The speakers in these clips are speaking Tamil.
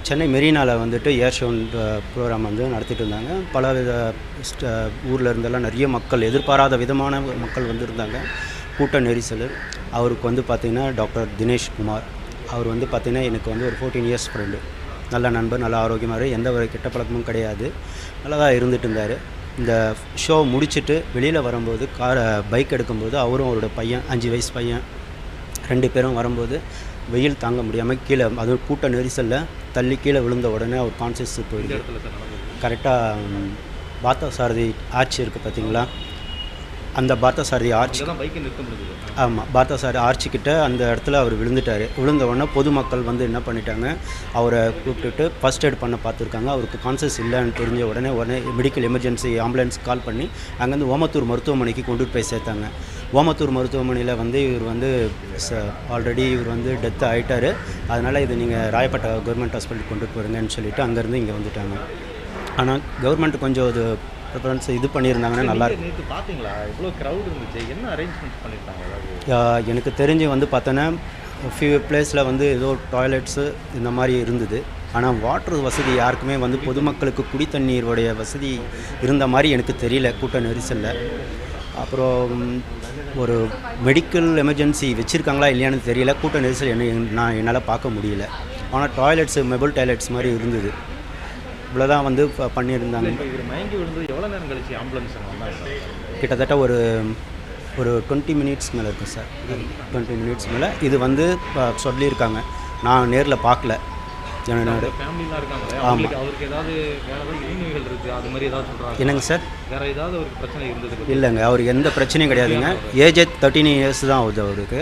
சென்னை மெரினாவில் வந்துட்டு ஏர் ஷோ ப்ரோக்ராம் வந்து நடத்திட்டு இருந்தாங்க. பல வித ஊரில் இருந்தெல்லாம் நிறைய மக்கள், எதிர்பாராத விதமான மக்கள் வந்திருந்தாங்க. கூட்ட நெரிசல். அவருக்கு வந்து பார்த்திங்கன்னா டாக்டர் தினேஷ் குமார், அவர் வந்து பார்த்திங்கன்னா எனக்கு வந்து ஒரு 14 இயர்ஸ் ஃப்ரெண்டு. நல்ல நண்பர், நல்ல ஆரோக்கியமாக, எந்த ஒரு கெட்ட பழக்கமும் கிடையாது, நல்லா தான் இருந்துட்டு இருந்தார். இந்த ஷோ முடிச்சுட்டு வெளியில் வரும்போது பைக் எடுக்கும்போது அவரும் அவரோட பையன் 5 வயசு பையன் 2 பேரும் வரும்போது வெயில் தாங்க முடியாமல் கீழே, அதுவும் கூட்ட நெரிசலில் தள்ளி கீழே விழுந்த உடனே அவர் கான்சியஸ் போயிருக்கு. கரெக்டாக பார்த்தசாரதி ஆர்ச் இருக்குது பார்த்தீங்களா, அந்த பார்த்தசாரதி ஆர்ச், ஆமாம், பார்த்தசாரதி ஆர்ச்சிக்கிட்ட அந்த இடத்துல அவர் விழுந்துட்டார். விழுந்த உடனே பொதுமக்கள் வந்து என்ன பண்ணிட்டாங்க, அவரை கூப்பிட்டுட்டு ஃபஸ்ட் எய்ட் பண்ண பார்த்துருக்காங்க. அவருக்கு கான்சியஸ் இல்லைன்னு தெரிஞ்ச உடனே மெடிக்கல் எமர்ஜென்சி ஆம்புலன்ஸ் கால் பண்ணி அங்கேருந்து ஓமத்தூர் மருத்துவமனைக்கு கொண்டுட்டு போய் சேர்த்தாங்க. ஓமத்தூர் மருத்துவமனையில் வந்து இவர் வந்து ஆல்ரெடி இவர் வந்து டெத் ஆகிட்டார். அதனால் இது நீங்கள் ராயப்பேட்டை கவர்மெண்ட் ஹாஸ்பிட்டலுக்கு கொண்டுட்டு போகிறீங்கன்னு சொல்லிவிட்டு அங்கேருந்து இங்கே வந்துட்டாங்க. ஆனால் கவர்மெண்ட் கொஞ்சம் இது ப்ரிஃபரன்ஸ் இது பண்ணியிருந்தாங்கன்னா நல்லாயிருக்கும். நேற்று பார்த்தீங்களா இவ்வளோ க்ரௌட் இருந்துச்சு, என்ன அரேஞ்ச்மெண்ட்ஸ் பண்ணியிருக்காங்க? எனக்கு தெரிஞ்சு வந்து பார்த்தோன்னா ஃபியூ பிளேஸில் வந்து ஏதோ டாய்லெட்ஸு இந்த மாதிரி இருந்தது. ஆனால் வாட்டர் வசதி யாருக்குமே வந்து பொதுமக்களுக்கு குடி தண்ணீருடைய வசதி இருந்த மாதிரி எனக்கு தெரியல கூட்ட நெரிசலில். அப்புறம் ஒரு மெடிக்கல் எமர்ஜென்சி வச்சுருக்காங்களா இல்லையான்னு தெரியல. கூட்ட நெரிசல் என்னால் பார்க்க முடியல. ஆனால் டாய்லெட்ஸு மொபைல் டாய்லெட்ஸ் மாதிரி இருந்தது. இவ்வளோதான் வந்து பண்ணியிருந்தாங்க. மயங்கி விழுந்து எவ்வளோ நேரம் கழிச்சு ஆம்புலன்ஸ் கிட்டத்தட்ட ஒரு 20 மினிட்ஸ் மேலே இருக்குது சார். 20 மினிட்ஸ் மேலே இது வந்து சொல்லியிருக்காங்க. நான் நேரில் பார்க்கல. என்னோட ஃபேமிலிலாம் இருக்காங்க. அவங்களுக்கு அவருக்கு ஏதாவது வேறு ஏதாவது இடைநோய்கள் இருக்குது, அது மாதிரி ஏதாவது சொல்கிறாங்க? என்னங்க சார்? வேறு ஏதாவது ஒரு பிரச்சனை இருந்தது? இல்லைங்க, அவருக்கு எந்த பிரச்சனையும் கிடையாதுங்க. ஏஜ் 13 இயர்ஸ் தான் ஆகுது அவருக்கு.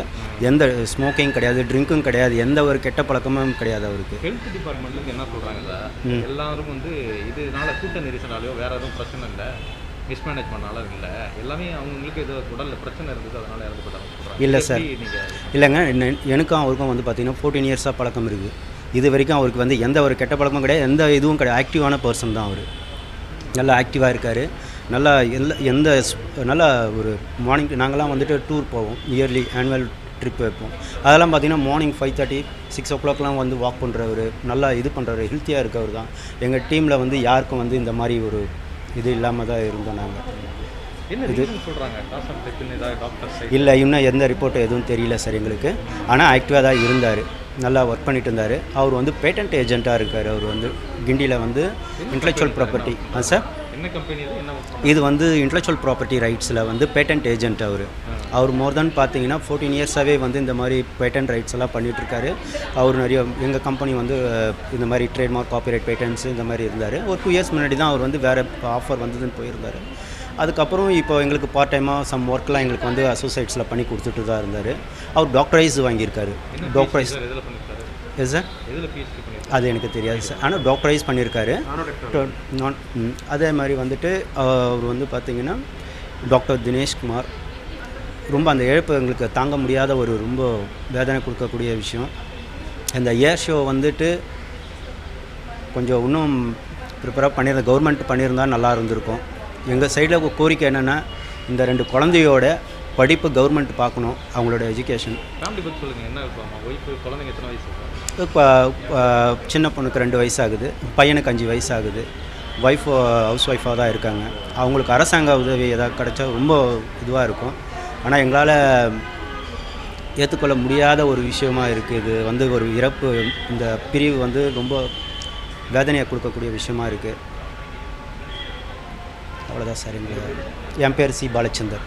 எந்த ஸ்மோக்கிங் கிடையாது, ட்ரிங்க்கும் கிடையாது, எந்த ஒரு கெட்ட பழக்கமும் கிடையாது அவருக்கு. ஹெல்த் டிபார்ட்மெண்ட்லேருந்து என்ன சொல்கிறாங்க, எல்லாரும் வந்து இதனால கூட்ட நெரிசலாலையோ வேறு எதுவும் பிரச்சனை இல்லை, மிஸ்மேனேஜ் பண்ணாலும் இல்லை, எல்லாமே அவங்களுக்கு ஏதோ உடலில் பிரச்சனை இருந்தது அதனால் இறந்து போட்டாங்க. இல்லை சார், இல்லைங்க, எனக்கும் அவருக்கும் வந்து பார்த்திங்கன்னா 14 இயர்ஸாக பழக்கம் இருக்குது. இது வரைக்கும் அவருக்கு வந்து எந்த ஒரு கெட்ட பழக்கமும் கிடையாது, எந்த இதுவும் கிடையாது. ஆக்டிவான பர்சன் தான் அவர். நல்லா ஆக்டிவாக இருக்கார். நல்லா நல்லா ஒரு மார்னிங் நாங்கள்லாம் வந்துட்டு டூர் போவோம், இயர்லி ஆனுவல் ட்ரிப் வைப்போம். அதெல்லாம் பார்த்திங்கன்னா மார்னிங் 5:30 6 o'clockலாம் வந்து வாக் பண்ணுறவர், நல்லா இது பண்ணுறவர், ஹெல்த்தியாக இருக்கவர் தான். எங்கள் டீமில் வந்து யாருக்கும் வந்து இந்த மாதிரி ஒரு இது இல்லாமல் தான் இருந்தோம் நாங்கள். இது சொல்கிறாங்க இல்லை, இன்னும் எந்த ரிப்போர்ட்டும் எதுவும் தெரியல சார் எங்களுக்கு. ஆனால் ஆக்டிவாக தான் இருந்தார், நல்லா ஒர்க் பண்ணிட்டு இருந்தார். அவர் வந்து பேட்டன்ட் ஏஜென்ட்டாக இருக்கார். அவர் வந்து கிண்டியில் வந்து இன்டெலெக்சுவல் ப்ராப்பர்ட்டி. சார், என்ன கம்பெனி இது வந்து இன்டெலெக்சுவல் ப்ராப்பர்ட்டி ரைட்ஸில் வந்து பேட்டன்ட் ஏஜென்ட். அவர் மோர் தென் பார்த்தீங்கன்னா 14 இயர்ஸாகவே வந்து இந்த மாதிரி பேட்டன்ட் ரைட்ஸ் எல்லாம் பண்ணிகிட்ருக்காரு. அவர் நிறைய எங்கள் கம்பெனி வந்து இந்த மாதிரி ட்ரேட்மார்க், காப்பிரைட், பேட்டன்ட்ஸ் இந்த மாதிரி இருந்தார். ஒரு 2 இயர்ஸ் முன்னாடி தான் அவர் வந்து வேறு ஆஃபர் வந்ததுன்னு போயிருந்தார். அதுக்கப்புறம் இப்போ எங்களுக்கு பார்ட் டைமாக சம் ஒர்க்லாம் எங்களுக்கு வந்து அசோசியேட்ஸில் பண்ணி கொடுத்துட்டு தான் இருந்தார். அவர் டாக்டரைஸ் வாங்கியிருக்காரு. டாக்டரைஸ் எஸ் சார், அது எனக்கு தெரியாது சார். ஆனால் டாக்டரைஸ் பண்ணியிருக்காரு. அதே மாதிரி வந்துட்டு அவர் வந்து பார்த்திங்கன்னா டாக்டர் தினேஷ் குமார். ரொம்ப அந்த இழப்பு எங்களுக்கு தாங்க முடியாத ஒரு ரொம்ப வேதனை கொடுக்கக்கூடிய விஷயம். இந்த ஏர் ஷோ வந்துட்டு கொஞ்சம் இன்னும் ப்ரிப்பேராக பண்ணியிருந்த கவர்மெண்ட் பண்ணியிருந்தால் நல்லா இருந்திருக்கும். எங்கள் சைடில் கோரிக்கை என்னென்னா, இந்த 2 குழந்தையோட படிப்பு கவர்மெண்ட் பார்க்கணும், அவங்களோட எஜுகேஷன். ஃபேமிலி பற்றி சொல்லுங்கள். என்ன ஒய்ஃபு, குழந்தைங்க எத்தனை வயசு? இப்போ சின்ன பொண்ணுக்கு 2 வயசு ஆகுது, பையனுக்கு 5 வயசு ஆகுது. ஒய்ஃப் ஹவுஸ் ஒய்ஃபாக தான் இருக்காங்க. அவங்களுக்கு அரசாங்க உதவி ஏதாவது கிடைச்சா ரொம்ப இதுவாக இருக்கும். ஆனால் எங்களால் ஏற்றுக்கொள்ள முடியாத ஒரு விஷயமா இருக்குது. இது வந்து ஒரு இறப்பு, இந்த பிரிவு வந்து ரொம்ப வேதனையை கொடுக்கக்கூடிய விஷயமா இருக்குது. அவ்வளோதான் சார். என் பேர் சி. பாலச்சந்தர்.